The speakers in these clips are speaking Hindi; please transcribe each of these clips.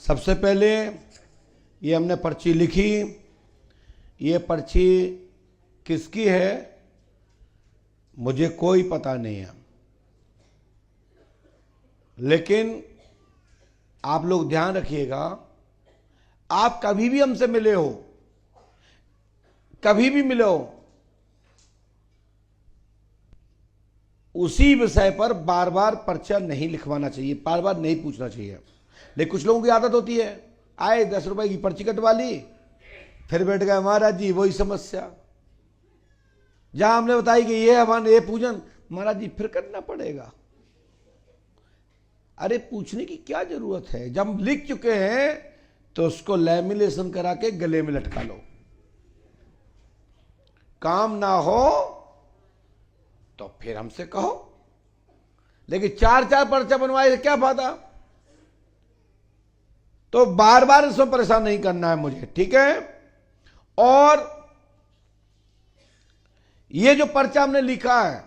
सबसे पहले ये हमने पर्ची लिखी। ये पर्ची किसकी है मुझे कोई पता नहीं है, लेकिन आप लोग ध्यान रखिएगा, आप कभी भी हमसे मिले हो, कभी भी मिले हो, उसी विषय पर बार बार पर्चा नहीं लिखवाना चाहिए, बार बार नहीं पूछना चाहिए। लेकिन कुछ लोगों की आदत होती है, आए 10 रुपए की पर्ची कटवा ली, फिर बैठ गए महाराज जी वही समस्या। जहां हमने बताई कि ये हवन ये पूजन, महाराज जी फिर करना पड़ेगा। अरे पूछने की क्या जरूरत है, जब हम लिख चुके हैं तो उसको लैमिनेशन करा के गले में लटका लो। काम ना हो तो फिर हमसे कहो, लेकिन 4-4 पर्चा बनवाए से क्या फायदा। तो बार बार इसमें परेशान नहीं करना है मुझे, ठीक है। और ये जो पर्चा हमने लिखा है,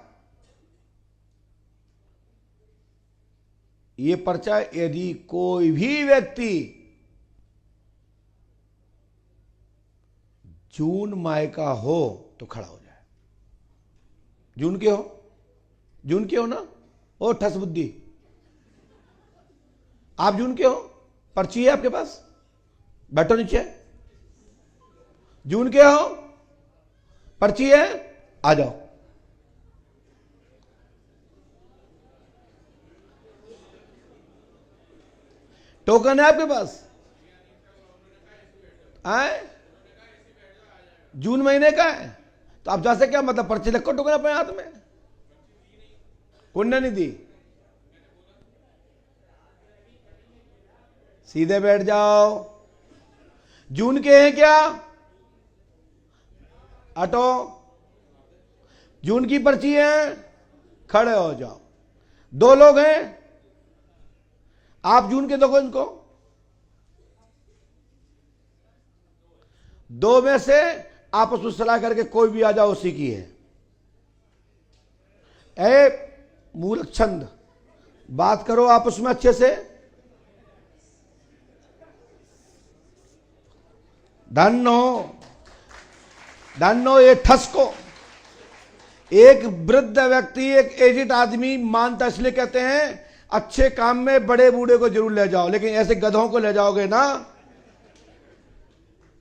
ये पर्चा यदि कोई भी व्यक्ति जून माह का हो तो खड़ा हो जाए। जून के हो, जून के हो ना, ओ ठस बुद्धि, आप जून के हो, पर्ची है आपके पास, बैठो नीचे। जून के हो, पर्ची है, आ जाओ। टोकन है आपके पास, आए जून महीने का है, तो आप जैसे क्या मतलब पर्ची रखो टोकन अपने हाथ में, पुण्य नहीं दी, सीधे बैठ जाओ। जून के हैं क्या, हटो। जून की पर्ची है, खड़े हो जाओ। 2 लोग हैं, आप जून के देखो इनको, 2 में से आपस में सलाह करके कोई भी आ जाओ, उसी की है। ए मूर्ख छंद, बात करो आपस में अच्छे से। धन्नो ये ठस को एक वृद्ध व्यक्ति, एक एजिड आदमी मानता, इसलिए कहते हैं अच्छे काम में बड़े बूढ़े को जरूर ले जाओ, लेकिन ऐसे गधों को ले जाओगे ना,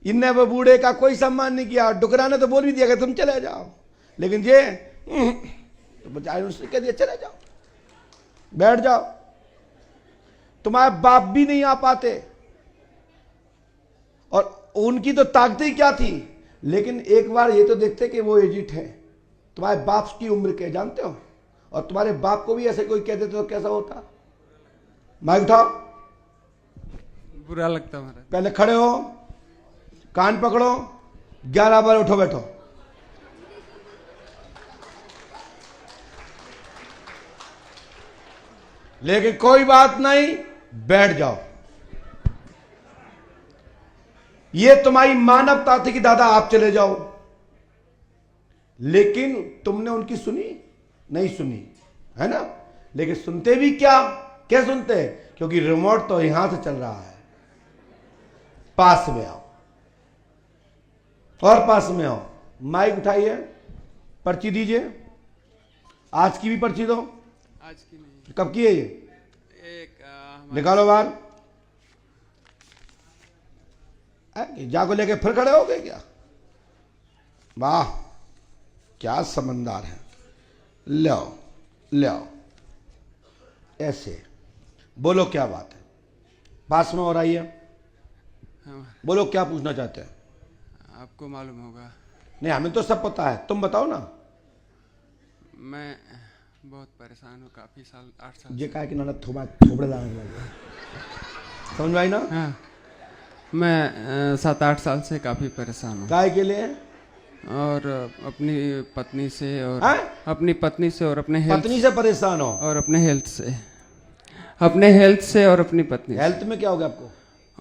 इनने वो बूढ़े का कोई सम्मान नहीं किया। डुकरा ने तो बोल भी दिया कि तुम चले जाओ, लेकिन ये तो बचाए उसने कह दिया चले जाओ, बैठ जाओ। तुम्हारे बाप भी नहीं आ पाते, और उनकी तो ताकत ही क्या थी, लेकिन एक बार ये तो देखते कि वो एजिट है। तुम्हारे बाप की उम्र क्या जानते हो, और तुम्हारे बाप को भी ऐसे कोई कह देते तो कैसा होता। माइक उठाओ, बुरा लगता महाराज। पहले खड़े हो, कान पकड़ो, 11 बार उठो बैठो। लेकिन कोई बात नहीं, बैठ जाओ। ये तुम्हारी मानवता थी कि दादा आप चले जाओ, लेकिन तुमने उनकी सुनी नहीं सुनी, है ना। लेकिन सुनते भी क्या सुनते हैं, क्योंकि रिमोट तो यहां से चल रहा है। पास में आओ, और पास में आओ, माइक उठाइए, पर्ची दीजिए। आज की भी पर्ची दो। आज की नहीं, कब की है ये, एक निकालो बाहर। जाको लेके फिर खड़े हो गए क्या, वाह क्या समझदार है। ले आओ, ऐसे बोलो क्या बात है, पास में और आइए, बोलो क्या पूछना चाहते हैं। आपको मालूम होगा, नहीं हमें तो सब पता है, तुम बताओ ना। मैं बहुत परेशान हूँ, काफी साल, 8 साल ये कहा कि ना थोबड़े लाने लगे, समझ में आई ना। हाँ, मैं 7-8 साल से काफी परेशान हूँ। काय के लिए, और अपनी पत्नी से, और हाँ? अपनी पत्नी से, और अपने हेल्थ, पत्नी से परेशान हो, और अपने हेल्थ से, अपने हेल्थ से और अपनी पत्नी से। हेल्थ में क्या हो गया आपको,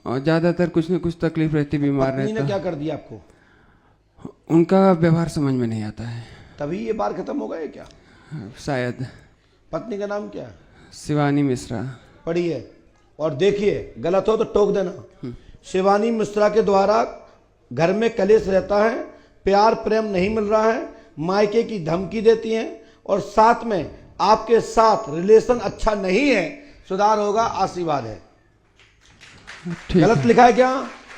और ज्यादातर कुछ न कुछ तकलीफ रहती, बीमार पत्नी ने रहता। क्या कर दिया आपको, उनका व्यवहार समझ में नहीं आता है। तभी ये बार खत्म हो गए क्या। शायद। पत्नी का नाम क्या है, शिवानी मिश्रा। पढ़ी है, और देखिए गलत हो तो टोक देना। शिवानी मिश्रा के द्वारा घर में कलेश रहता है, प्यार प्रेम नहीं मिल रहा है, मायके की धमकी देती हैं और साथ में आपके साथ रिलेशन अच्छा नहीं है, सुधार होगा, आशीर्वाद है। गलत लिखा है क्या?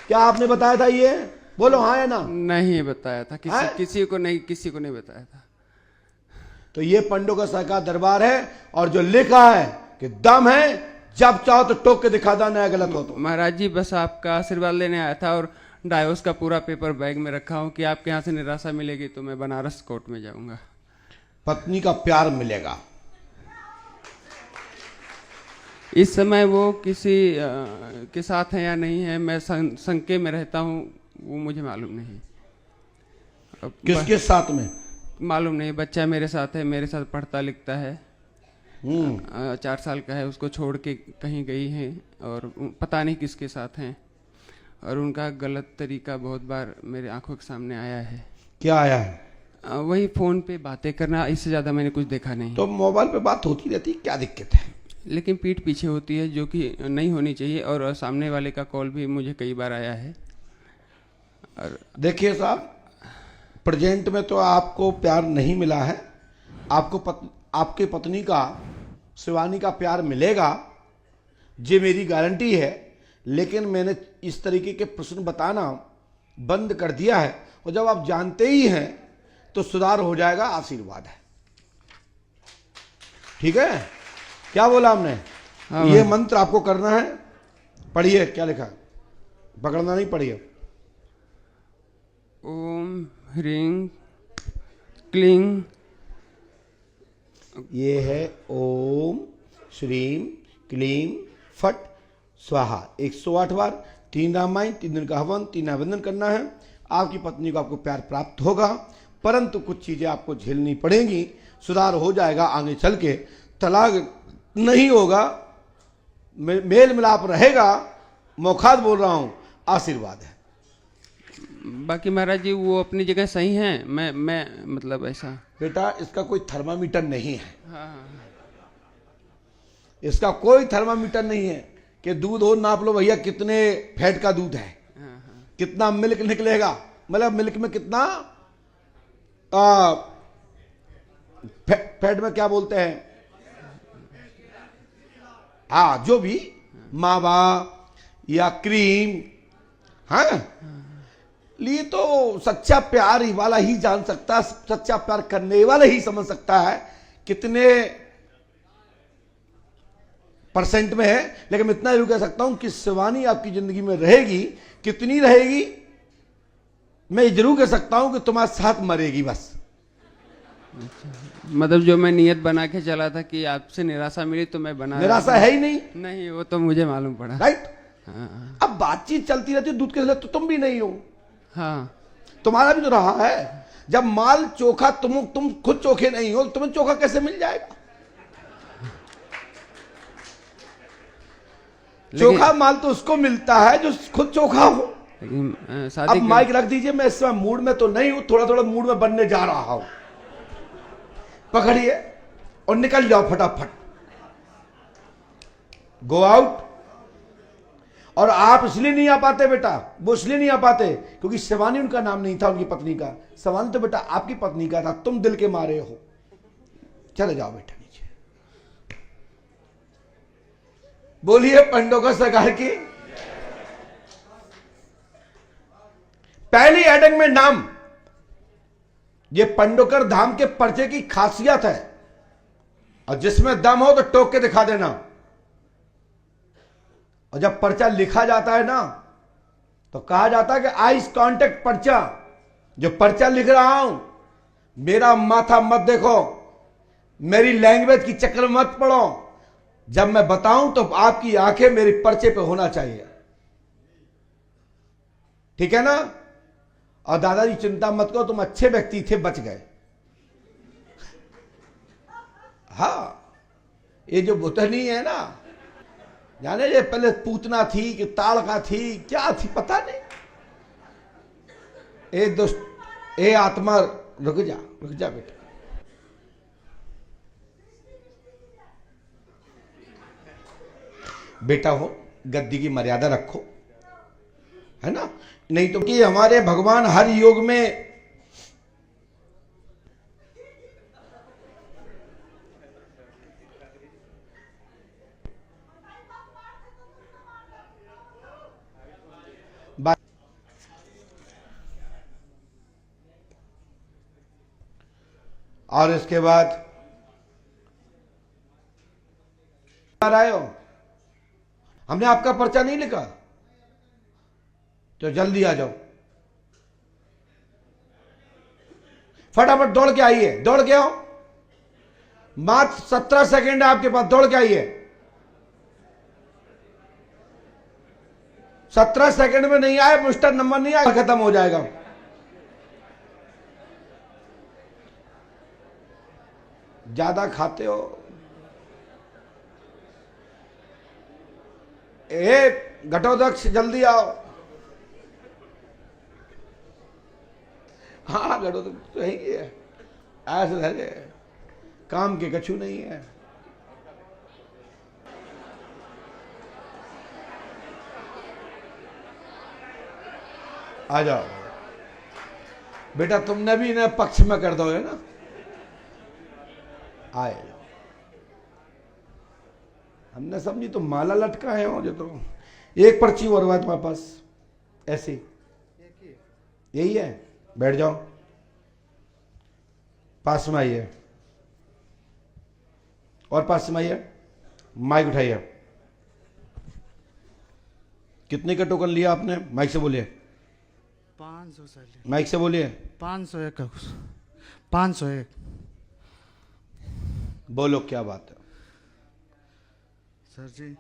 क्या आपने बताया था ये? बोलो हाँ या ना। नहीं बताया था, किसी को नहीं बताया था। तो ये पंडों का सरकार दरबार है और जो लिखा है कि दम है, जब चाहो तो टोक के दिखा देना है, गलत हो तो। महाराज जी बस आपका आशीर्वाद लेने आया था और डायोस का पूरा पेपर बैग में रखा हूँ कि आपके यहाँ से निराशा मिलेगी तो मैं बनारस कोर्ट में जाऊंगा। पत्नी का प्यार मिलेगा। इस समय वो किसी के साथ है या नहीं है, मैं शंके में रहता हूँ, वो मुझे मालूम नहीं। किसके साथ में मालूम नहीं। बच्चा मेरे साथ है, मेरे साथ पढ़ता लिखता है, 4 साल का है। उसको छोड़ के कहीं गई है और पता नहीं किसके साथ हैं, और उनका गलत तरीका बहुत बार मेरे आंखों के सामने आया है। क्या आया है? वही फोन पे बातें करना, इससे ज्यादा मैंने कुछ देखा नहीं। तो मोबाइल पे बात होती रहती, क्या दिक्कत है? लेकिन पीठ पीछे होती है, जो कि नहीं होनी चाहिए। और सामने वाले का कॉल भी मुझे कई बार आया है। और देखिए साहब, प्रेजेंट में तो आपको प्यार नहीं मिला है, आपके पत्नी का, शिवानी का प्यार मिलेगा, ये मेरी गारंटी है। लेकिन मैंने इस तरीके के प्रश्न बताना बंद कर दिया है, और जब आप जानते ही हैं तो सुधार हो जाएगा, आशीर्वाद है। ठीक है? क्या बोला हमने? हाँ, ये मंत्र आपको करना है। पढ़िए, क्या लिखा है? पकड़ना नहीं, पढ़िए। ओम ह्रीं क्लीं। ये है ओम श्रीम क्लीम फट स्वाहा। 108 बार, 3 रामायण, 3 दिन का हवन, 3 अभिनंदन करना है। आपकी पत्नी को आपको प्यार प्राप्त होगा, परंतु कुछ चीजें आपको झेलनी पड़ेंगी। सुधार हो जाएगा आगे चल के, तलाक नहीं होगा, मेल मिलाप रहेगा। मौखात बोल रहा हूं, आशीर्वाद है। बाकी महाराज जी वो अपनी जगह सही हैं। मैं मतलब ऐसा। बेटा, इसका कोई थर्मामीटर नहीं है। हाँ। इसका कोई थर्मामीटर नहीं है कि दूध हो नाप लो भैया, कितने फैट का दूध है, कितना मिल्क निकलेगा, मतलब मिल्क में कितना फैट में क्या बोलते हैं, हाँ जो भी मावा या क्रीम। हाँ, लिए तो सच्चा प्यार ही वाला ही जान सकता है, सच्चा प्यार करने वाला ही समझ सकता है कितने परसेंट में है। लेकिन मैं इतना जरूर कह सकता हूं कि शिवानी आपकी जिंदगी में रहेगी। कितनी रहेगी मैं ये जरूर कह सकता हूं कि तुम्हारे साथ मरेगी बस। मतलब जो मैं नियत बना के चला था कि आपसे निराशा मिली तो मैं बना, निराशा है ही नहीं। नहीं, वो तो मुझे मालूम पड़ा। राइट। हाँ। अब बातचीत चलती रहती है दूध के साथ, तो तुम भी नहीं हो। हाँ, तुम्हारा भी तो रहा है। जब माल चोखा, तुम खुद चोखे नहीं हो, तुम्हें चोखा कैसे मिल जाएगा? चोखा माल तो उसको मिलता है जो खुद चोखा हो। लेकिन अब माइक रख दीजिए, मैं इस समय मूड में तो नहीं हूं, थोड़ा थोड़ा मूड में बनने जा रहा हूं। पकड़िए और निकल जाओ फटाफट, गो आउट। और आप इसलिए नहीं आ पाते बेटा, वो इसलिए नहीं आ पाते क्योंकि शिवानी उनका नाम नहीं था, उनकी पत्नी का। शिवानी तो बेटा आपकी पत्नी का था, तुम दिल के मारे हो। चले जाओ बेटा नीचे। बोलिए पंडों का सरकार की। पहली हेडिंग में नाम, ये पंडोकर धाम के पर्चे की खासियत है, और जिसमें दम हो तो टोक के दिखा देना। और जब पर्चा लिखा जाता है ना, तो कहा जाता है कि आइस कांटेक्ट पर्चा। जो पर्चा लिख रहा हूं, मेरा माथा मत देखो, मेरी लैंग्वेज की चक्कर मत पड़ो। जब मैं बताऊं तो आपकी आंखें मेरी पर्चे पे होना चाहिए, ठीक है ना? और दादाजी चिंता मत करो, तुम अच्छे व्यक्ति थे, बच गए। हाँ, ये जो बुतनी है ना, जाने ये पहले पूतना थी कि ताड़का थी, क्या थी पता नहीं। ए दोस्त, ए आत्मा, रुक जा बेटा। बेटा हो, गद्दी की मर्यादा रखो, है ना। नहीं तो कि हमारे भगवान हर योग में और इसके बाद आए हो, हमने आपका पर्चा नहीं लिखा तो जल्दी आ जाओ, फटाफट दौड़ के आइए, दौड़ के आओ, मात्र 17 सेकंड है आपके पास, दौड़ के आइए। 17 सेकंड में नहीं आए, बुस्टर नंबर नहीं आए, खत्म हो जाएगा। ज्यादा खाते हो, घटोदक्ष जल्दी आओ। हाँ घटोदक्ष तो यही है, ऐसे धरे काम के कछु नहीं है। आ जाओ बेटा, तुमने भी इन्हें पक्ष में कर दो, है ना। आए हमने समझी तो माला लटका है मुझे तो। एक पर्ची और हुआ तुम्हारे पास ऐसी, यही है, बैठ जाओ, पास में आइए, और पास में आइए, माइक उठाइए। कितने का टोकन लिया आपने, माइक से बोलिए। 500 सर, माइक से बोलिए। 501 501। बोलो क्या बात है सर जी,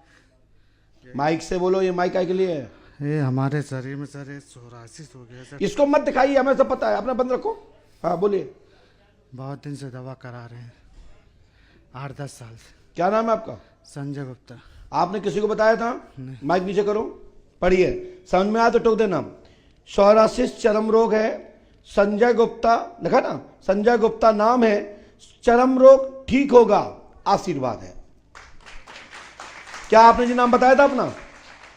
माइक से बोलो, ये माइक के लिए है। ये हमारे शरीर में सर ये सोरासिस हो गया सर। इसको मत दिखाइए, हमें सब पता है, अपना बंद रखो। हाँ बोलिए। बहुत दिन से दवा करा रहे हैं, 8-10 साल से। क्या नाम है आपका? संजय गुप्ता। आपने किसी को बताया था? माइक नीचे करो, पढ़िए, समझ में आया तो टोक देना। सोरासिस चर्म रोग है, संजय गुप्ता लिखा ना, संजय गुप्ता नाम है, चर्म रोग ठीक होगा, आशीर्वाद है। क्या आपने जी नाम बताया था अपना?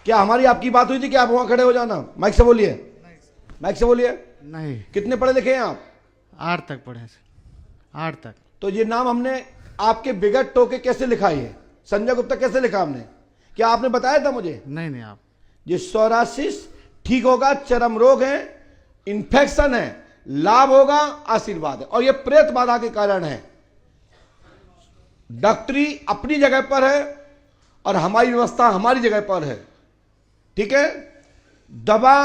क्या हमारी आपकी बात हुई थी कि आप वहां खड़े हो जाना? माइक से बोलिए, माइक से बोलिए। नहीं, कितने पढ़े लिखे हैं आप? 8 तक पढ़े सर, 8 तक। तो ये नाम हमने आपके बिगड़ टोके कैसे लिखा है, संजय गुप्ता कैसे लिखा हमने? क्या आपने बताया था मुझे? नहीं आप। ये सोरासिस ठीक होगा, चरम रोग है, इंफेक्शन है, लाभ होगा, आशीर्वाद है, और ये प्रेत बाधा के कारण है। डॉक्टरी अपनी जगह पर है और हमारी व्यवस्था हमारी जगह पर है, ठीक है। दवा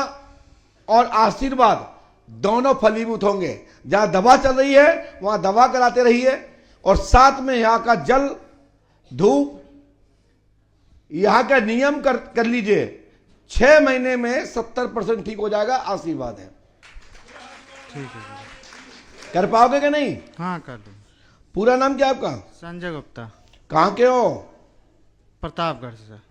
और आशीर्वाद दोनों फलीभूत होंगे। जहां दवा चल रही है वहां दवा कराते रहिए, और साथ में यहां का जल धूप, यहां का नियम कर लीजिए। 6 महीने में 70% ठीक हो जाएगा, आशीर्वाद है। ठीक है सर। कर पाओगे कि नहीं? हाँ कर दूँ। पूरा नाम क्या आपका? संजय गुप्ता। कहां के हो? प्रतापगढ़ से सर।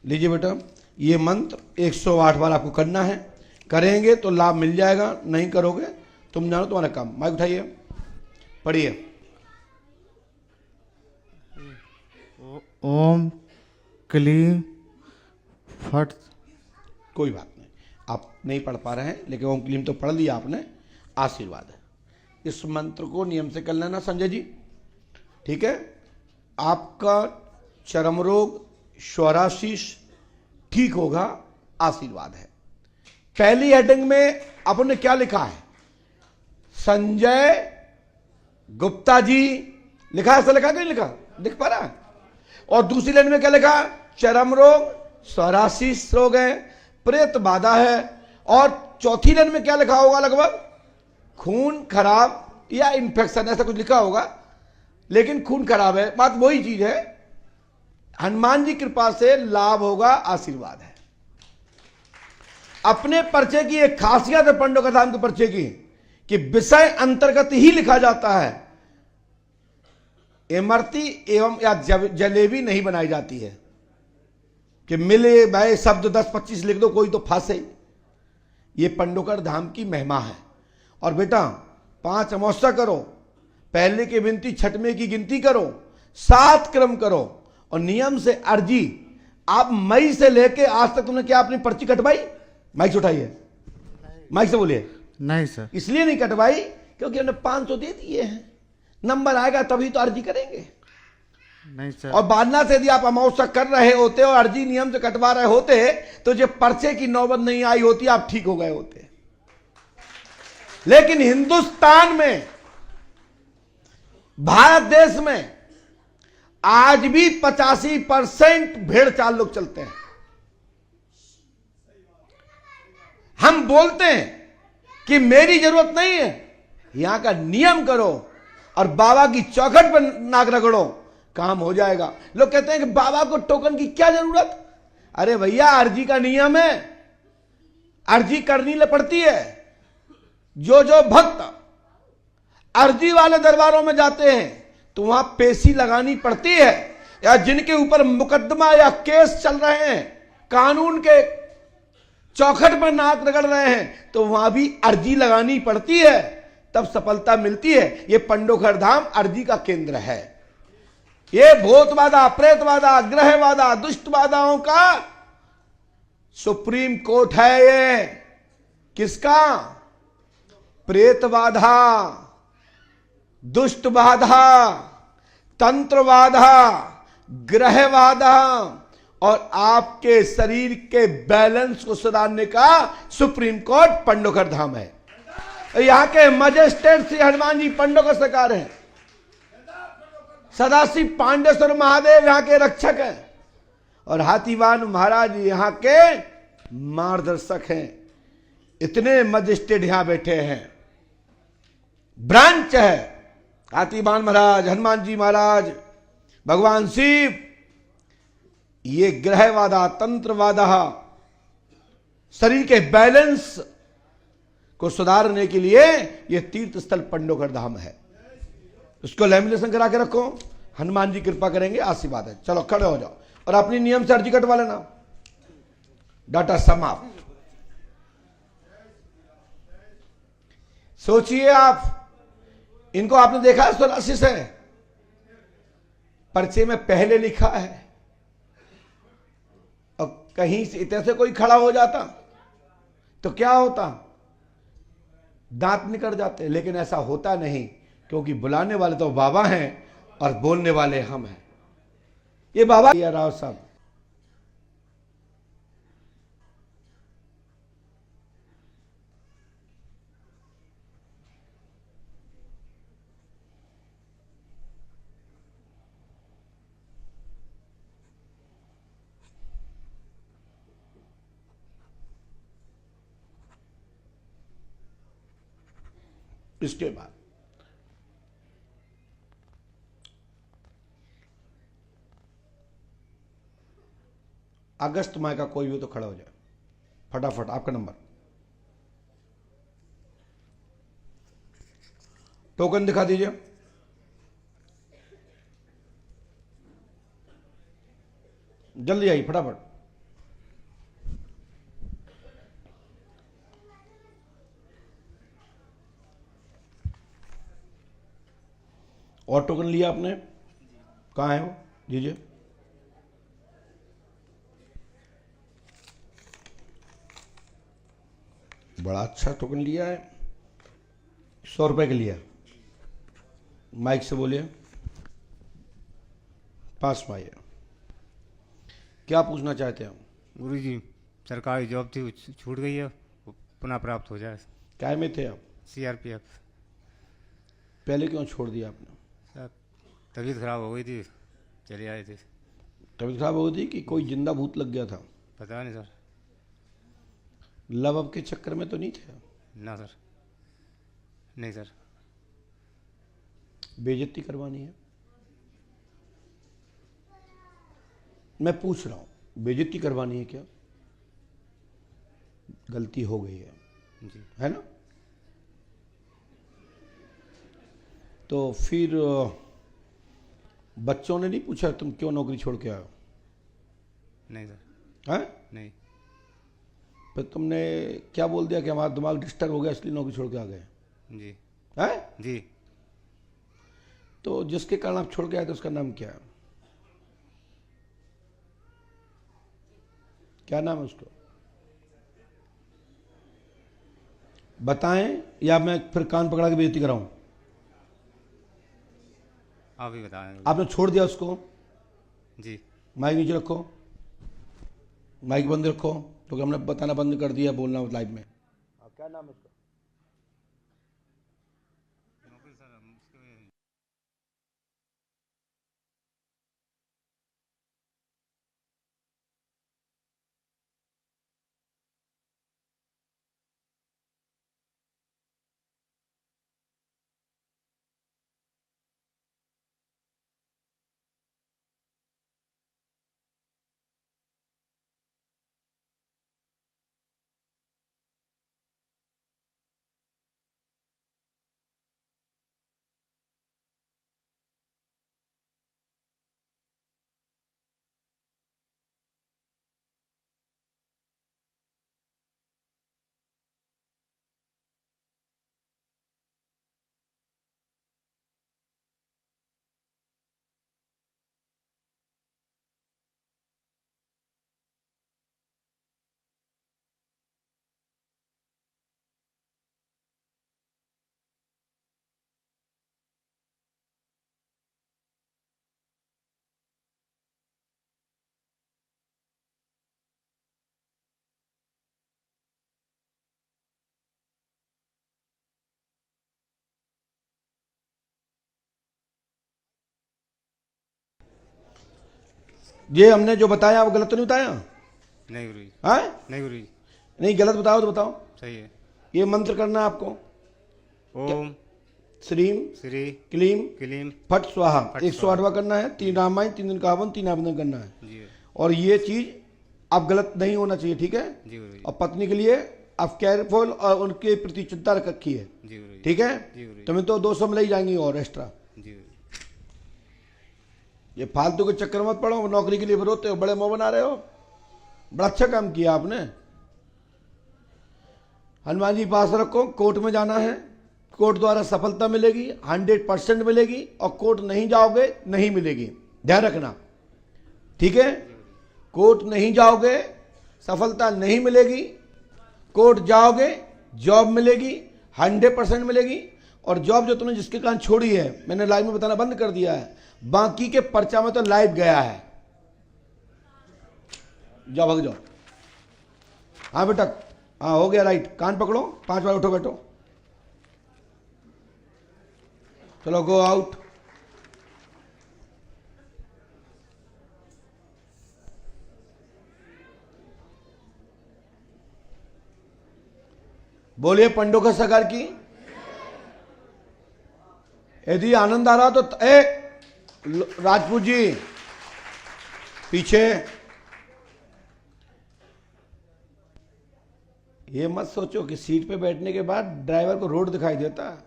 लीजिए बेटा, ये मंत्र 108 बार आपको करना है। करेंगे तो लाभ मिल जाएगा, नहीं करोगे तुम जानो तुम्हारा काम। माइक उठाइए, पढ़िए। ओम क्लीम फट। कोई बात नहीं, आप नहीं पढ़ पा रहे हैं, लेकिन ओम क्लीम तो पढ़ लिया आपने, आशीर्वाद है। इस मंत्र को नियम से कर लेना संजय जी, ठीक है। आपका चर्म रोग सोरासिस ठीक होगा, आशीर्वाद है। पहली हेडिंग में आपने क्या लिखा है? संजय गुप्ता जी लिखा है, ऐसा लिखा कि नहीं लिखा? दिख पा रहा है? और दूसरी लाइन में क्या लिखा? चर्म रोग सोरासिस रोग है, प्रेत बाधा है। और चौथी लाइन में क्या लिखा होगा? लगभग खून खराब या इंफेक्शन, ऐसा कुछ लिखा होगा, लेकिन खून खराब है, बात वही चीज है। हनुमान जी कृपा से लाभ होगा, आशीर्वाद है। अपने पर्चे की एक खासियत है पंडों का धाम के पर्चे की कि विषय अंतर्गत ही लिखा जाता है। इमरती एवं या जलेबी नहीं बनाई जाती है कि मिले भाई शब्द 10-25 लिख दो कोई तो फांसे। ये पंडोकर धाम की महिमा है। और बेटा 5 अमावस्या करो, पहले की विनती छठवें की गिनती करो, 7 क्रम करो और नियम से अर्जी। आप मई से लेके आज तक तुमने क्या अपनी पर्ची कटवाई? माइक से उठाइए, माइक से बोलिए। नहीं सर। इसलिए नहीं कटवाई क्योंकि हमने 500 दे दिए हैं, नंबर आएगा तभी तो अर्जी करेंगे। नहीं सर। और बादना से यदि आप अमावस्या कर रहे होते और अर्जी नियम से कटवा रहे होते तो जो पर्चे की नौबत नहीं आई होती, आप ठीक हो गए होते। लेकिन हिंदुस्तान में, भारत देश में आज भी 85% भेड़ चाल लोग चलते हैं। हम बोलते हैं कि मेरी जरूरत नहीं है, यहां का नियम करो और बाबा की चौखट पर नाक रगड़ो, काम हो जाएगा। लोग कहते हैं कि बाबा को टोकन की क्या जरूरत? अरे भैया, अर्जी का नियम है, अर्जी करनी पड़ती है। जो भक्त अर्जी वाले दरबारों में जाते हैं तो वहां पेशी लगानी पड़ती है, या जिनके ऊपर मुकदमा या केस चल रहे हैं, कानून के चौखट पर नाक रगड़ रहे हैं, तो वहां भी अर्जी लगानी पड़ती है, तब सफलता मिलती है। ये पंडोखर धाम अर्जी का केंद्र है। ये भूतवादा, प्रेतवादा, ग्रहवादा, दुष्टवादाओं का सुप्रीम कोर्ट है। ये किसका? प्रेतवादा, दुष्टवादा, तंत्रवादा, ग्रहवादा और आपके शरीर के बैलेंस को सुधारने का सुप्रीम कोर्ट पंडोकर धाम है। यहां के मजिस्ट्रेट श्री हनुमान जी पंडोकर सरकार है। सदाशिव पांडेश्वर महादेव यहां के रक्षक हैं और हाथीवान महाराज यहां के मार्गदर्शक हैं। इतने मजिस्ट्रेट यहां बैठे हैं। ब्रांच है हाथीवान महाराज, हनुमान जी महाराज, भगवान शिव। ये ग्रहवादा, तंत्रवादा, शरीर के बैलेंस को सुधारने के लिए यह तीर्थ स्थल पंडोकर धाम है। उसको लैमिनेशन करा के रखो, हनुमान जी कृपा करेंगे, आशीर्वाद है। चलो खड़े हो जाओ और अपनी नियम से अर्जी कटवा लेना। डाटा समाप्त। सोचिए आप, इनको आपने देखा है सोलासिस है, पर्चे में पहले लिखा है और कहीं से इतने से कोई खड़ा हो जाता तो क्या होता? दांत निकल जाते। लेकिन ऐसा होता नहीं, क्योंकि बुलाने वाले तो बाबा हैं और बोलने वाले हम हैं। ये बाबा या राव साहब, इसके बाद अगस्त माह का कोई भी तो खड़ा हो जाए फटाफट। आपका नंबर, टोकन दिखा दीजिए। जल्दी आइए फटाफट। और टोकन लिया आपने? कहाँ है वो? दीजिए। बड़ा अच्छा टोकन लिया है। 100 रुपए के लिया। माइक से बोलिए, पास में आइए। क्या पूछना चाहते हैं? गुरुजी, सरकारी जॉब थी, वो छूट गई है, वो पुनः प्राप्त हो जाए। क्या में थे आप? CRPF। पहले क्यों छोड़ दिया आपने? सर, तबीयत खराब हो गई थी, चले आए थे। तबीयत खराब हो गई थी कि कोई जिंदा भूत लग गया था? पता नहीं सर। लव अब के चक्कर में तो नहीं थे? ना सर, नहीं सर। बेइज्जती करवानी है? मैं पूछ रहा हूं, बेइज्जती करवानी है क्या? गलती हो गई जी। है ना? तो फिर बच्चों ने नहीं पूछा तुम क्यों नौकरी छोड़ के आए? नहीं सर, हैं? नहीं। फिर तुमने क्या बोल दिया कि हमारा दिमाग डिस्टर्ब हो गया इसलिए नौकरी छोड़ के आ गए? जी। हैं? जी। तो जिसके कारण आप छोड़ के आए थे उसका नाम क्या है? क्या नाम है उसका? बताएं या मैं फिर कान पकड़ा के बेइज्जती कराऊं? आप ही बताएं। आपने छोड़ दिया उसको? जी। माइक नीचे रखो, माइक बंद रखो, क्योंकि हमने बताना बंद कर दिया बोलना लाइव में। क्या नाम है उसका? ये हमने जो बताया वो गलत तो नहीं बताया? नहीं गुरु जी। हाँ? नहीं गुरु जी, नहीं गलत बताओ तो बताओ। सही है। ये मंत्र करना है आपको। ओम श्रीम श्री क्लीम क्लीम फट स्वाहा फट 108वां करना है, 3 रामायण 3 दिन का हवन 3 आवेदन करना है। जी। और ये चीज आप गलत नहीं होना चाहिए, ठीक है? जी गुरु जी। और पत्नी के लिए आप केयरफुल और उनके प्रति चिंता रख रखी है, जी गुरु जी। ठीक है? जी गुरु जी। तुम्हें तो 200 मिल ही जाएंगी और एक्स्ट्रा। जी गुरु जी। ये फालतू के चक्कर मत पड़ो, नौकरी के लिए रोते हो, बड़े मुंह बना रहे हो। बड़ा अच्छा काम किया आपने। हनुमान जी पास रखो, कोर्ट में जाना है, कोर्ट द्वारा सफलता मिलेगी, 100% मिलेगी, और कोर्ट नहीं जाओगे नहीं मिलेगी, ध्यान रखना, ठीक है? कोर्ट नहीं जाओगे सफलता नहीं मिलेगी, कोर्ट जाओगे जॉब मिलेगी, 100% मिलेगी। और जॉब जो तुमने जिसके कारण छोड़ी है मैंने लाइव में बताना बंद कर दिया है, बाकी के पर्चा में तो लाइव गया है। जाओ भाग जाओ। हाँ बेटा, हाँ हो गया, राइट। कान पकड़ो, 5 बार उठो बैठो, चलो गो आउट। बोलिए पंडोकर सरकार की। यदि आनंद आ रहा तो राजपूत जी पीछे। ये मत सोचो कि सीट पे बैठने के बाद ड्राइवर को रोड दिखाई देता है,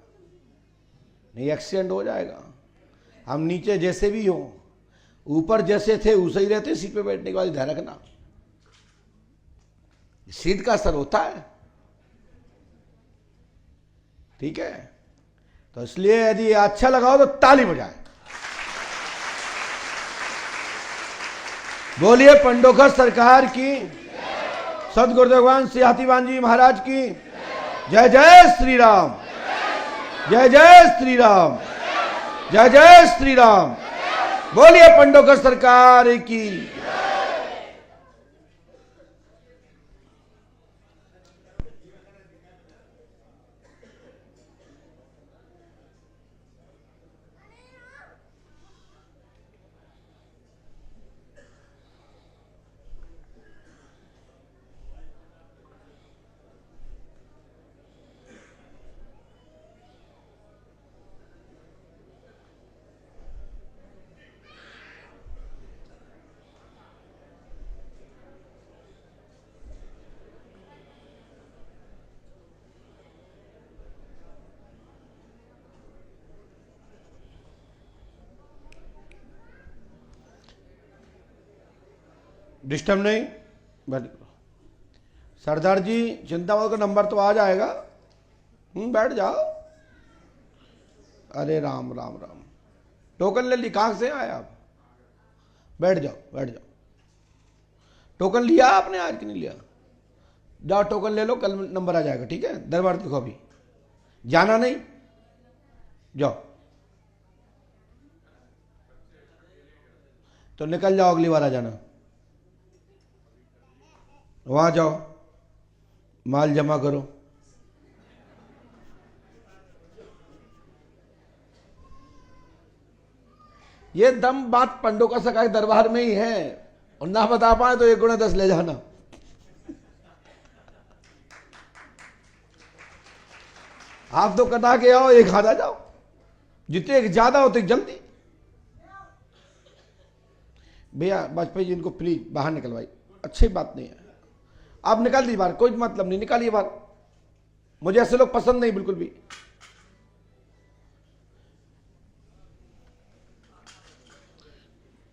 नहीं, एक्सीडेंट हो जाएगा। हम नीचे जैसे भी हो, ऊपर जैसे थे उसे ही रहते, सीट पे बैठने के बाद ध्यान रखना, सीट का असर होता है, ठीक है? तो इसलिए यदि अच्छा लगाओ तो ताली बजाए। बोलिए पंडोकर सरकार की, सदगुरुदेव भगवान श्री हाथीवान जी महाराज की जय। जय श्री राम, जय जय श्री राम, जय जय श्री राम। बोलिए पंडोकर सरकार की। डिस्टर्ब नहीं, बैठ। सरदार जी चिंता मत करो, नंबर तो आ जाएगा। बैठ जाओ। अरे राम राम राम, टोकन ले ली? कहाँ से आए आप? बैठ जाओ बैठ जाओ। टोकन लिया आपने आज कि नहीं लिया? जाओ टोकन ले लो, कल नंबर आ जाएगा। ठीक है, दरबार देखो, अभी जाना नहीं, जाओ। तो निकल जाओ, अगली बार आ जाना। वहां जाओ, माल जमा करो। ये दम बात पंडों का सकाई दरबार में ही है, और ना बता पाए तो 1 गुना 10 ले जाना। आप तो कटा के आओ, एक हाथ आ जाओ। जितने एक ज्यादा होते जल्दी। भैया वाजपेयी जी इनको प्लीज बाहर निकलवाई, अच्छी बात नहीं है। आप निकाल दीजिए बाहर, कोई मतलब नहीं, निकालिए बाहर। मुझे ऐसे लोग पसंद नहीं बिल्कुल भी।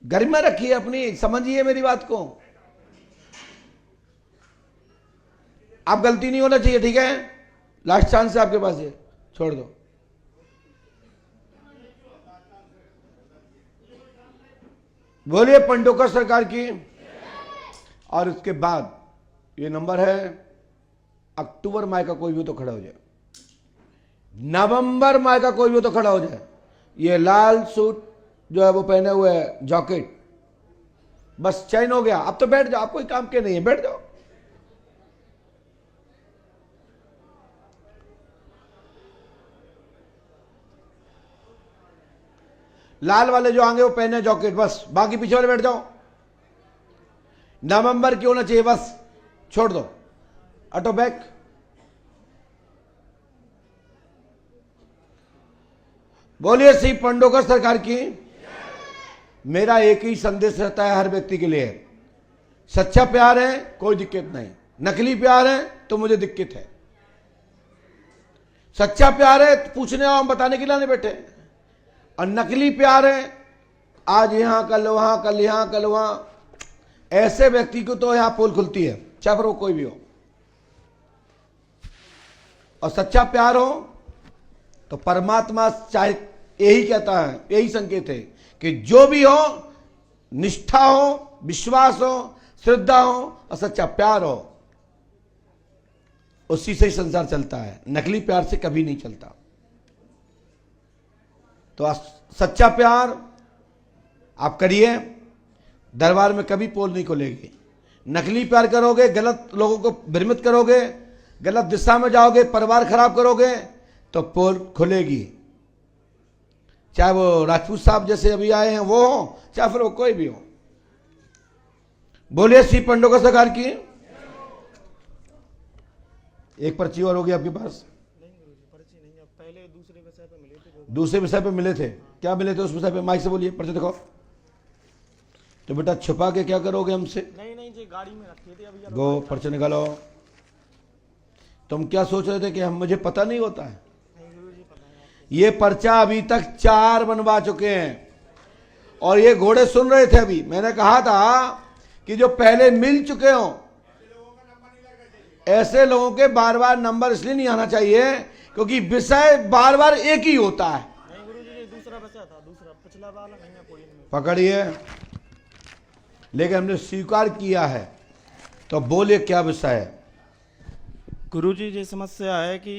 गरिमा रखिए अपनी, समझिए मेरी बात को। आप गलती नहीं होना चाहिए, ठीक है? लास्ट चांस है आपके पास, ये छोड़ दो। बोलिए पंडोकर सरकार की। और उसके बाद ये नंबर है, अक्टूबर माह का कोई भी तो खड़ा हो जाए, नवंबर माह का कोई भी तो खड़ा हो जाए। ये लाल सूट जो है वो पहने हुए है, जैकेट, बस चैन हो गया। अब तो बैठ जाओ, आप कोई काम के नहीं है, बैठ जाओ। लाल वाले जो आगे वो पहने जैकेट, बस, बाकी पीछे वाले बैठ जाओ। नवंबर क्यों होना चाहिए, बस छोड़ दो। Auto back. बोलिए श्री पंडोकर सरकार की। मेरा एक ही संदेश रहता है हर व्यक्ति के लिए, सच्चा प्यार है कोई दिक्कत नहीं, नकली प्यार है तो मुझे दिक्कत है। सच्चा प्यार है तो पूछने आओ, हम बताने के लिए नहीं बैठे। और नकली प्यार है, आज यहां कल वहां, कल यहां कल वहां, ऐसे व्यक्ति को तो यहां पोल खुलती है, चाहे फिर वो कोई भी हो। और सच्चा प्यार हो तो परमात्मा चाहे यही कहता है, यही संकेत है कि जो भी हो, निष्ठा हो, विश्वास हो, श्रद्धा हो और सच्चा प्यार हो, उसी से ही संसार चलता है, नकली प्यार से कभी नहीं चलता। तो सच्चा प्यार आप करिए, दरबार में कभी पोल नहीं खुलेगी। नकली प्यार करोगे, गलत लोगों को भ्रमित करोगे, गलत दिशा में जाओगे, परिवार खराब करोगे, तो पोल खुलेगी। चाहे वो राजपूत साहब जैसे अभी आए हैं वो हो, चाहे फिर वो कोई भी हो। बोलिए श्री पंडोकर सरकार की। एक पर्ची और होगी आपके पास? पहले दूसरे विषय पे मिले थे। दूसरे विषय पे मिले थे? क्या मिले थे उस विषय पे? माइक से बोलिए, पर्ची दिखाओ। तो बेटा छुपा के क्या करोगे हमसे? नहीं जी, गाड़ी में रखे थे अभी। गो पर्ची निकालो। तुम क्या सोच रहे थे कि हम मुझे पता नहीं होता है? ये पर्चा अभी तक 4 बनवा चुके हैं, और ये घोड़े सुन रहे थे। अभी मैंने कहा था कि जो पहले मिल चुके हो, ऐसे लोगों के बार बार नंबर इसलिए नहीं आना चाहिए क्योंकि विषय बार बार एक ही होता है। नहीं गुरुजी, ये दूसरा विषय था, दूसरा, पिछला वाला नहीं है कोई नहीं। पकड़िए, लेकिन हमने स्वीकार किया है, तो बोले क्या विषय है? गुरुजी, ये समस्या है कि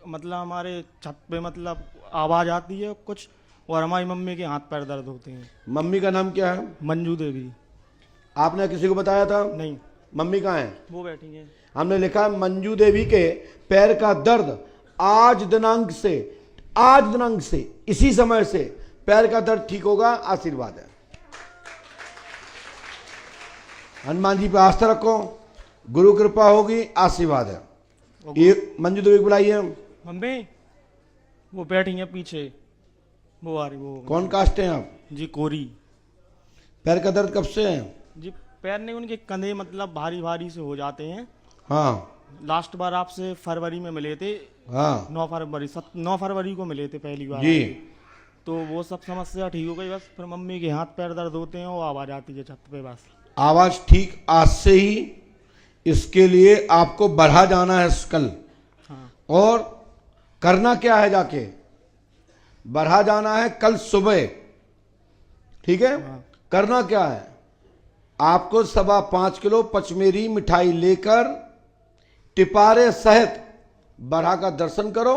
मतलब हमारे छत पे मतलब आवाज आती है कुछ, और हमारी मम्मी के हाथ पैर दर्द होते हैं। मम्मी का नाम क्या है? मंजू देवी। आपने किसी को बताया था? नहीं। मम्मी कहाँ है? वो बैठी है। हमने लिखा मंजू देवी के पैर का दर्द आज दिनांक से इसी समय से पैर का दर्द ठीक होगा। आशीर्वाद है। हनुमान जी पे आस्था रखो, गुरु कृपा होगी, आशीर्वाद है। ये मंजू देवी बुलाइए। मम्मी वो बैठी है पीछे, वो आ रही। वो कौन कास्ट हैं आप? जी कोरी। पैर का दर्द कब से है? जी पैर नहीं, उनके कंधे मतलब भारी भारी से हो जाते हैं। हाँ, लास्ट बार आपसे फरवरी में मिले थे। हाँ 9 फरवरी को मिले थे पहली बार जी। तो वो सब समस्या ठीक हो गई, बस फिर मम्मी के हाथ पैर दर्द होते हैं, वो आवाज आती है छत पे बस। आवाज ठीक आज से ही। इसके लिए आपको बढ़ा जाना है कल। हाँ। और करना क्या है, जाके बढ़ा जाना है कल सुबह, ठीक है। करना क्या है, आपको 5.25 किलो पचमेरी मिठाई लेकर टिपारे सहित बढ़ा का दर्शन करो,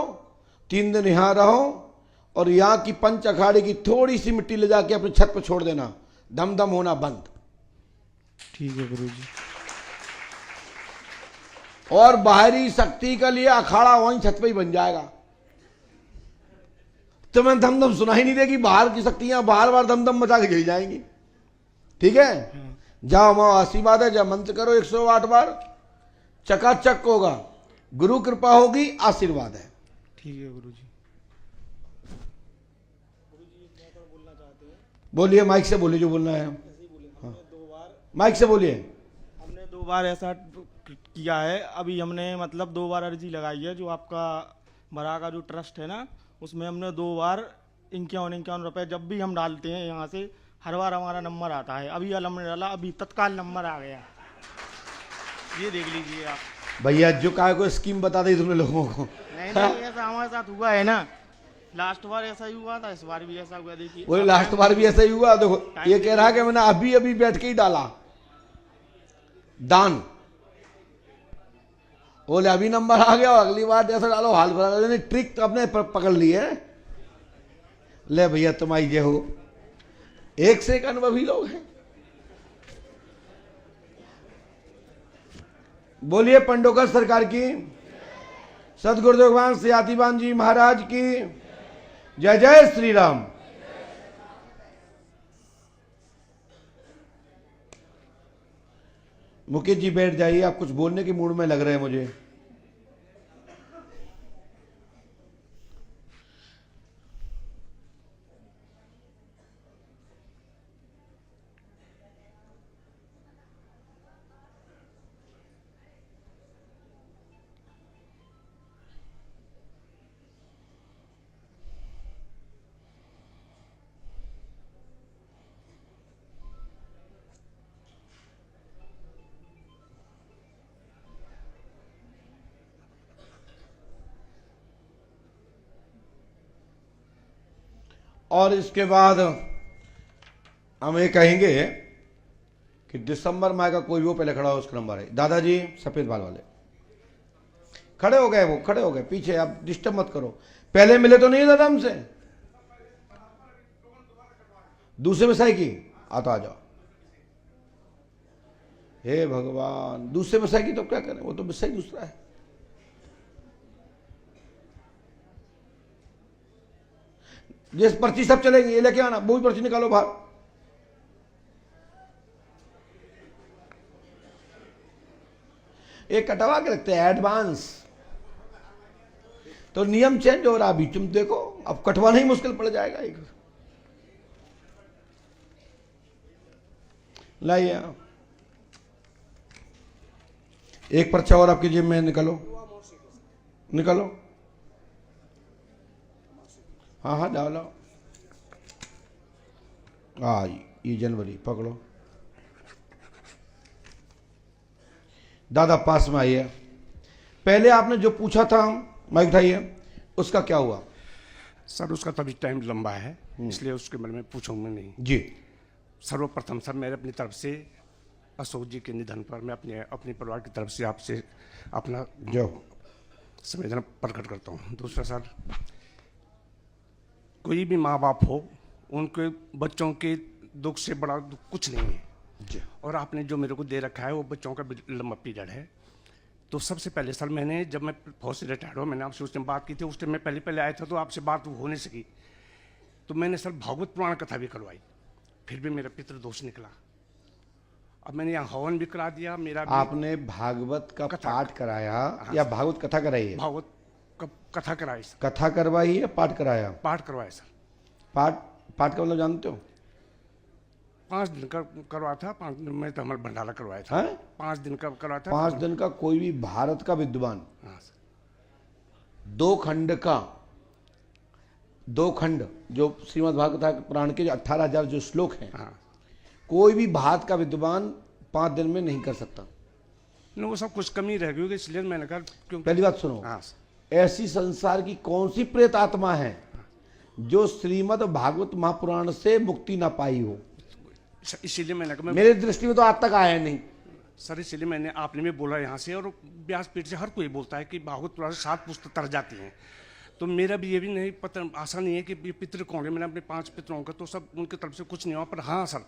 3 दिन यहां रहो और यहां की पंच अखाड़े की थोड़ी सी मिट्टी ले जाके अपनी छत पर छोड़ देना। दम दम होना बंद। ठीक है गुरुजी। और बाहरी शक्ति के लिए अखाड़ा वहीं छत पे ही बन जाएगा। तुम्हें धम धम सुना ही नहीं देगी, बाहर की शक्तियां बार बार दम दम मचा के गिर जाएंगी। ठीक है, जाओ माओ आशीर्वाद है, जब मंत्र करो 108 बार, चकाचक होगा। गुरु कृपा होगी, आशीर्वाद है। ठीक है गुरुजी। बोलिए, माइक से बोलिए जो बोलना है। हाँ। माइक से बोलिए। हमने 2 बार ऐसा किया है, अभी हमने मतलब 2 बार अर्जी लगाई है, जो आपका बड़ा का जो ट्रस्ट है ना, उसमें हमने 2 बार 51 रुपए जब भी हम डालते हैं यहाँ से, हर बार हमारा नंबर आता है। अभी हमने डाला, अभी तत्काल नंबर आ गया, ये देख लीजिए आप। भैया जो काय को स्कीम बता दी तुमने लोगों को। नहीं नहीं, ऐसा हमारे साथ हुआ है ना, लास्ट बार ऐसा ही हुआ था, इस बार भी ऐसा हुआ। देखिए वही लास्ट बार भी ऐसा ही हुआ। देखो ये कह रहा है कि मैंने अभी अभी बैठ के ही डाला दान, बोले अभी नंबर आ गया, अगली बार जैसा डालो हाल बना। ट्रिक तो अपने पकड़ ली है। ले भैया तुम्हारी ये हो, एक से एक अनुभवी लोग हैं। बोलिए पंडोकर सरकार की, सदगुरुदेव भगवान सियातीबान जी महाराज की जय। जय श्री राम। मुकेश जी बैठ जाइए, आप कुछ बोलने के मूड में लग रहे हैं मुझे। और इसके बाद हम ये कहेंगे कि दिसंबर माह का कोई वो पहले खड़ा हो, उसका नंबर है। दादाजी सफेद बाल वाले खड़े हो गए, वो खड़े हो गए पीछे, आप डिस्टर्ब मत करो। पहले मिले तो नहीं दादा हमसे, दूसरे में सही की आता आ जाओ। हे भगवान, दूसरे में सही की तो क्या करें, वो तो सही दूसरा है। जिस पर्ची सब चलेगी, ये लेके आना, वो भी पर्ची निकालो बाहर। एक कटवा के रखते हैं एडवांस, तो नियम चेंज हो रहा अभी, तुम देखो अब कटवाना ही मुश्किल पड़ जाएगा। एक लाइए, एक पर्चा और आपकी जेब में निकालो, निकालो। हाँ हाँ डालो। ये जनवरी पकड़ो। दादा पास में आइए। पहले आपने जो पूछा था, माइक उठाइए, उसका क्या हुआ? सर उसका तभी टाइम लंबा है, इसलिए उसके बारे में पूछूंगा नहीं जी। सर्वप्रथम सर मेरे अपनी तरफ से अशोक जी के निधन पर मैं अपने परिवार की तरफ से आपसे अपना जो संवेदना प्रकट करता हूँ। दूसरा सर, कोई भी माँ बाप हो, उनके बच्चों के दुख से बड़ा दुख कुछ नहीं है जी। और आपने जो मेरे को दे रखा है वो बच्चों का लंबा पीरियड है। तो सबसे पहले सर, मैंने जब मैं फौज से रिटायर्ड हुआ, मैंने आपसे उस टाइम बात की थी। उस टाइम मैं पहले आया था तो आपसे बात हो नहीं सकी, तो मैंने सर भागवत पुराण कथा भी करवाई, फिर भी मेरा पितृदोष निकला। अब मैंने यहाँ हवन भी करा दिया। मेरा आपने भागवत का पाठ कराया या भागवत कथा कराई है? भागवत कथा कराई सर। कथा करवाई या पाठ कराया? पाठ करवाया सर। पाठ का मतलब जानते हो? 5 दिन का करवाया था। 5 दिन में तो हमारा भंडारा करवाया था। हैं? 5 दिन का करवाया था। 5 दिन का कोई भी भारत का विद्वान, हाँ सर। 2 खंड जो श्रीमद् भागवत पुराण के 18,000 जो श्लोक हैं, हाँ कोई भी भारत का विद्वान 5 दिन में नहीं कर सकता। नहीं वो सब कुछ कमी रह गई होगी, इसलिए मैंने कहा क्योंकि पहली बात सुनो, हाँ ऐसी संसार की कौन सी प्रेत आत्मा है जो श्रीमद् भागवत महापुराण से मुक्ति ना पाई हो? इसीलिए मैंने कहा मेरे दृष्टि में तो आज तक आया नहीं। सर, इसीलिए मैंने आपने भी बोला यहाँ से, और व्यासपीठ से हर कोई बोलता है कि भागवत पुराण से 7 पुस्तक तर जाती हैं। तो मेरा भी ये भी नहीं पता, आशा नहीं है कि ये पितृ कौन है। मैंने अपने 5 पितरों का तो सब उनकी तरफ से कुछ नहीं हुआ। पर हाँ सर,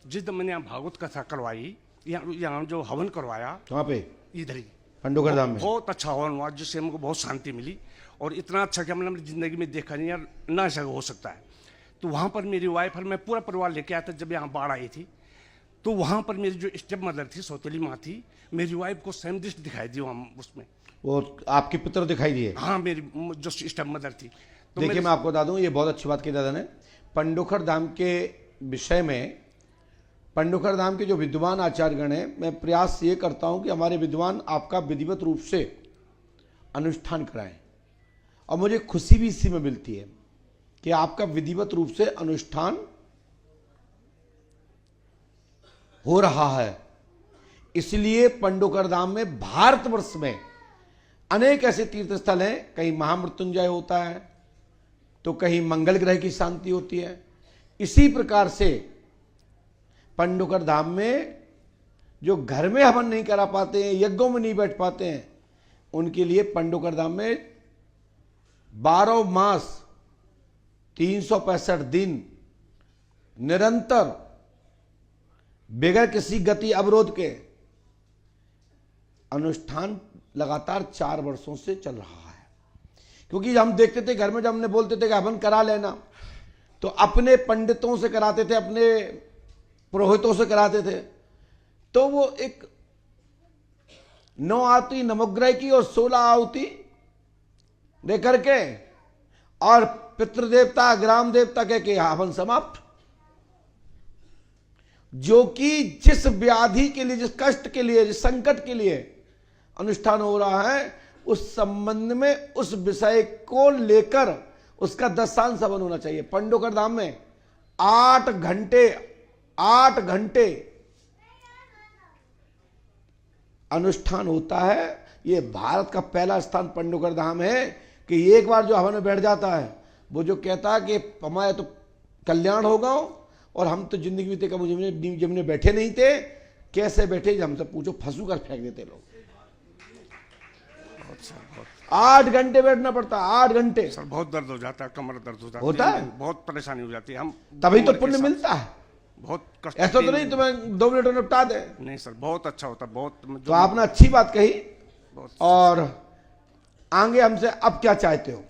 जिस दिन मैंने यहाँ भागवत कथा करवाई, यहाँ जो हवन करवाया, वहाँ पे इधर ही पंडोकर धाम में बहुत अच्छा हवन हुआ, जिससे हमको बहुत शांति मिली। और इतना अच्छा कि हमने अपनी जिंदगी में देखा नहीं यार, ना ऐसा हो सकता है। तो वहाँ पर मेरी वाइफ और मैं पूरा परिवार लेके आया था। जब यहाँ बाढ़ आई थी तो वहाँ पर मेरी जो स्टेप मदर थी, सौतेली माँ थी, मेरी वाइफ को स्वयं दृष्टि दिखाई दी वहाँ उसमें। वो आपके पितर दिखाई दिए? हाँ, मेरी जो स्टेप मदर थी। तो देखिए मैं आपको बता दूं, ये बहुत अच्छी बात की दादा ने। पंडोखर धाम के विषय में, पंडोखर धाम के जो विद्वान आचार्यगण हैं, मैं प्रयास ये करता हूं कि हमारे विद्वान आपका विधिवत रूप से अनुष्ठान कराएं, और मुझे खुशी भी इसी में मिलती है कि आपका विधिवत रूप से अनुष्ठान हो रहा है। इसलिए पंडोकर धाम में, भारतवर्ष में अनेक ऐसे तीर्थ स्थल हैं, कहीं महामृत्युंजय होता है तो कहीं मंगल ग्रह की शांति होती है। इसी प्रकार से पंडोकर धाम में जो घर में हवन नहीं करा पाते हैं, यज्ञों में नहीं बैठ पाते हैं, उनके लिए पंडोकर धाम में 12 मास 365 दिन निरंतर बगैर किसी गति अवरोध के अनुष्ठान लगातार 4 वर्षों से चल रहा है। क्योंकि हम देखते थे घर में, जब हमने बोलते थे कि हवन करा लेना, तो अपने पंडितों से कराते थे, अपने पुरोहितों से कराते थे। तो वो एक 9 आहुति नवग्रह की और 16 आहुति दे करके और पितृदेवता ग्राम देवता कह के हवन समाप्त। जो कि जिस व्याधि के लिए, जिस कष्ट के लिए, जिस संकट के लिए अनुष्ठान हो रहा है, उस संबंध में उस विषय को लेकर उसका दशांश हवन होना चाहिए। पंडोकर धाम में 8 घंटे अनुष्ठान होता है। ये भारत का पहला स्थान पंडोकर धाम है कि एक बार जो हवन में बैठ जाता है, वो जो कहता है कि हमारा तो कल्याण होगा, और हम तो जिंदगी में थे मुझे जब बैठे नहीं थे, कैसे बैठे हमसे पूछो, फंसू कर फेंक देते लोग। 8 घंटे बैठना पड़ता, 8 घंटे। सर बहुत दर्द हो जाता है, कमर दर्द होता है, बहुत परेशानी हो जाती है। हम तभी तो पुण्य मिलता है। बहुत कष्ट, ऐसा तो नहीं तुम्हें 2 मिनट में निपटा दे। नहीं सर, बहुत अच्छा होता है, बहुत। तो आपने अच्छी बात कही। बहुत। और आगे हमसे अब क्या चाहते हो?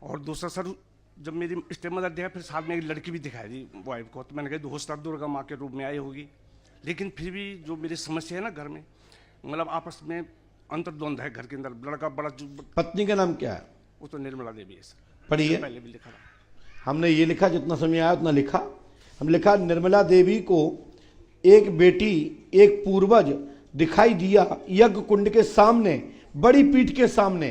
और दूसरा सर, जब मेरी स्टेप मदर देखा, फिर साथ में एक लड़की भी दिखाई दी वाइफ को, तो मैंने कहा हो सकता दुर्गा माँ के रूप में आई होगी। लेकिन फिर भी जो मेरी समस्या है ना घर में, मतलब आपस में अंतर्द्वंद है घर के अंदर। लड़का बड़ा, पत्नी का नाम क्या है? वो तो निर्मला देवी है सर। पढ़िए। पहले भी लिखा था हमने ये लिखा, जितना समय आया उतना लिखा। हम लिखा, निर्मला देवी को एक बेटी, एक पूर्वज दिखाई दिया यज्ञ कुंड के सामने, बड़ी पीठ के सामने।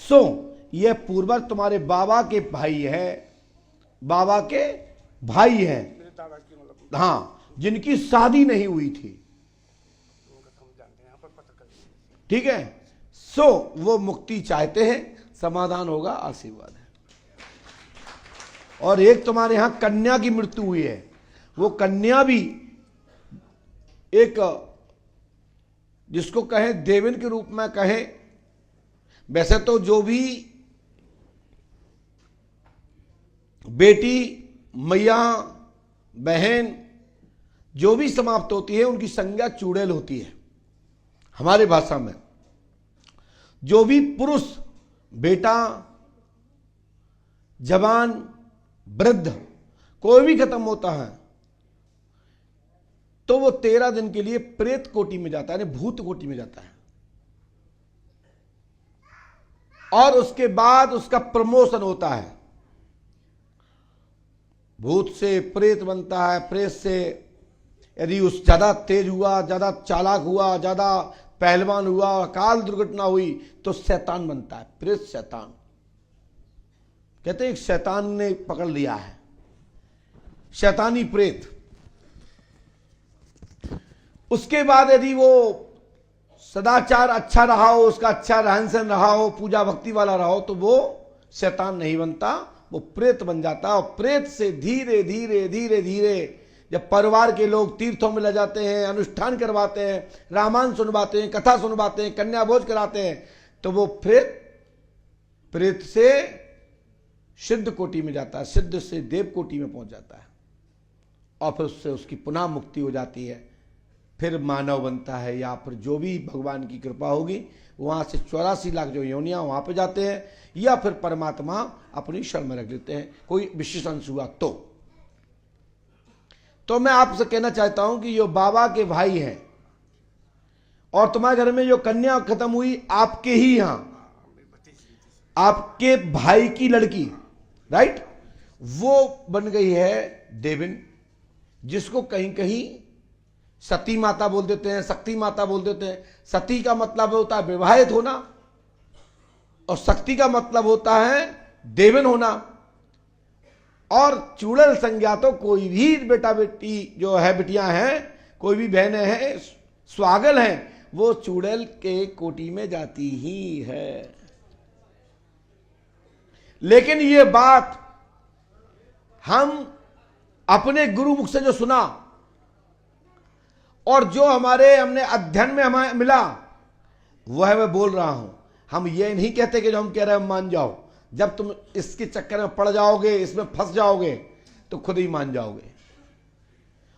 सो यह पूर्वज तुम्हारे बाबा के भाई है, बाबा के भाई है, हाँ, जिनकी शादी नहीं हुई थी। ठीक है। सो वो मुक्ति चाहते हैं, समाधान होगा, आशीर्वाद है। और एक तुम्हारे यहां कन्या की मृत्यु हुई है, वो कन्या भी एक, जिसको कहें देवन के रूप में कहें, वैसे तो जो भी बेटी, मैया, बहन जो भी समाप्त होती है, उनकी संज्ञा चुड़ैल होती है हमारे भाषा में। जो भी पुरुष, बेटा, जवान, वृद्ध कोई भी खत्म होता है, तो वो 13 दिन के लिए प्रेत कोटि में जाता है, यानी भूत कोटि में जाता है। और उसके बाद उसका प्रमोशन होता है, भूत से प्रेत बनता है, प्रेत से यदि उस ज्यादा तेज हुआ, ज्यादा चालाक हुआ, ज्यादा पहलवान हुआ, अकाल दुर्घटना हुई, तो शैतान बनता है, प्रेत शैतान। कहते हैं एक शैतान ने पकड़ लिया है, शैतानी प्रेत। उसके बाद यदि वो सदाचार अच्छा रहा हो, उसका अच्छा रहन सहन रहा हो, पूजा भक्ति वाला रहा हो, तो वो शैतान नहीं बनता, वो प्रेत बन जाता। और प्रेत से धीरे धीरे धीरे धीरे जब परिवार के लोग तीर्थों में ले जाते हैं, अनुष्ठान करवाते हैं, रामायण सुनवाते हैं, कथा सुनवाते हैं, कन्या भोज कराते हैं, तो वो प्रेत से सिद्ध कोटि में जाता है, सिद्ध से देव कोटि में पहुंच जाता है, और फिर उससे उसकी पुनः मुक्ति हो जाती है। फिर मानव बनता है, या फिर जो भी भगवान की कृपा होगी वहां से 84 लाख जो योनियां वहां पे जाते हैं, या फिर परमात्मा अपनी शरण में रख लेते हैं, कोई विशेष अंश हुआ तो मैं आपसे कहना चाहता हूं कि जो बाबा के भाई हैं और तुम्हारे घर में जो कन्या खत्म हुई आपके ही यहां, आपके भाई की लड़की, राइट, वो बन गई है देविन, जिसको कहीं कहीं सती माता बोल देते हैं, शक्ति माता बोल देते हैं। सती का मतलब होता है विवाहित होना, और शक्ति का मतलब होता है देवन होना। और चूड़ल संज्ञा तो कोई भी बेटा बेटी जो है, बिटियां हैं, कोई भी बहनें हैं, स्वागल हैं, वो चूड़ल के कोटि में जाती ही है। लेकिन ये बात हम अपने गुरु मुख से जो सुना और जो हमने अध्ययन में हमें मिला, वह मैं बोल रहा हूं। हम ये नहीं कहते कि जो हम कह रहे हैं मान जाओ। जब तुम इसके चक्कर में पड़ जाओगे, इसमें फंस जाओगे, तो खुद ही मान जाओगे।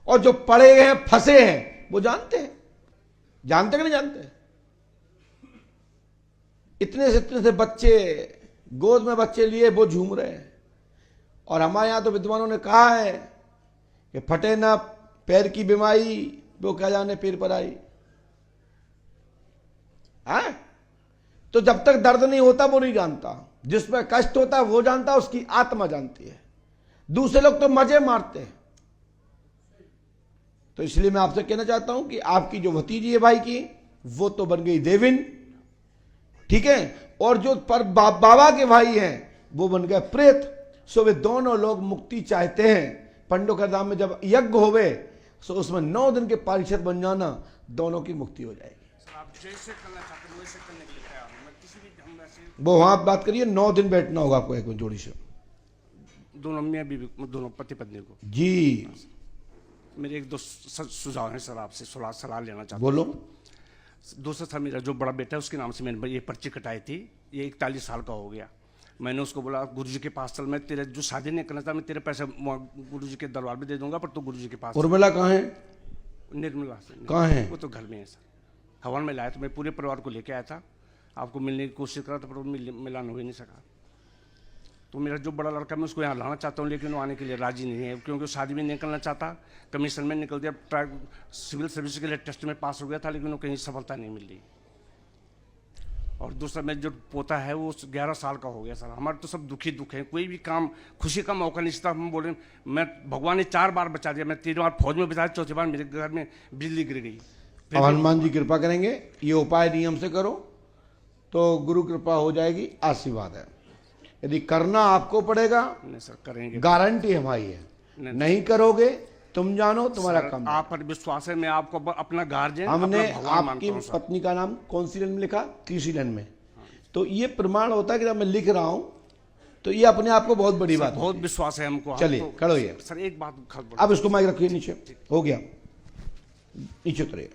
और जो पड़े हैं, फंसे हैं, वो जानते हैं, जानते कि नहीं जानते। इतने से बच्चे गोद में बच्चे लिए वो झूम रहे हैं। और हमारे यहां तो विद्वानों ने कहा है कि फटे ना पैर की बीमारी, वो क्या जाने पैर पर आई। तो जब तक दर्द नहीं होता वो नहीं जानता, जिसमें कष्ट होता है वो जानता, उसकी आत्मा जानती है। दूसरे लोग तो मजे मारते हैं। तो इसलिए मैं आपसे कहना चाहता हूं कि आपकी जो भतीजी है भाई की, वो तो बन गई देविन, ठीक है, और जो पर बाबा के भाई हैं वो बन गए प्रेत। सो वे दोनों लोग मुक्ति चाहते हैं। पंडों धाम में जब यज्ञ होवे, सो उसमें 9 दिन के पारिषद बन जाना, दोनों की मुक्ति हो जाएगी। आप जैसे करना चाहते हैं वैसे करने के लिए तैयार हूं मैं। किसी भी हम ऐसे वो वहां बात करिए, 9 दिन बैठना होगा आपको एक जोड़ी से। दोनों मियां बीवी, दोनों पति पत्नी को। जी मेरे एक दो सुझाव हैं सर, आपसे सलाह लेना चाहता हूं। बोलो। दूसरा था मेरा जो बड़ा बेटा है, उसके नाम से मैंने ये पर्ची कटाई थी। ये 41 साल का हो गया। मैंने उसको बोला गुरुजी के पास चल, मैं तेरे जो शादी नहीं करना था, मैं तेरे पैसे गुरुजी के दरबार में दे दूंगा, पर तू गुरुजी के पास। उर्मिला कहाँ है? निर्मला से। कहाँ है? वो तो घर में है सर। हवन में लाया तो मैं पूरे परिवार को लेके आया था, आपको मिलने की कोशिश करा था, पर मिलान हो ही नहीं सका। तो मेरा जो बड़ा लड़का, मैं उसको यहाँ लाना चाहता हूँ, लेकिन वो आने के लिए राजी नहीं है, क्योंकि वो शादी में निकलना चाहता। कमीशन में निकल दिया, सिविल सर्विस के लिए टेस्ट में पास हो गया था, लेकिन वो कहीं सफलता नहीं मिल रही। और दूसरा मेरा जो पोता है वो 11 साल का हो गया सर। हमारे तो सब दुखी दुख है, कोई भी काम खुशी का मौका नहीं था। हम बोले, मैं भगवान ने 4 बार बचा दिया, मैं 3 बार फौज में बचाया, 4थी बार मेरे घर में बिजली गिर गई। अब हनुमान जी कृपा करेंगे, ये उपाय नियम से करो तो गुरु कृपा हो जाएगी, आशीर्वाद है। यदि करना आपको पड़ेगा, नहीं सर करेंगे, गारंटी हमारी है। नहीं करोगे तुम जानो, तुम्हारा काम। आप पर विश्वास है, मैं आपको अपना गार्जियन, हमने आपकी पत्नी का नाम कौन सी लाइन में लिखा? तीसरी लाइन में। तो ये प्रमाण होता है कि जब मैं लिख रहा हूं तो ये अपने आप को बहुत बड़ी बात, बहुत विश्वास है हमको। चलिए करो ये सर। एक बात अब इसको माइक रखिए नीचे, हो गया, नीचे उतरिए।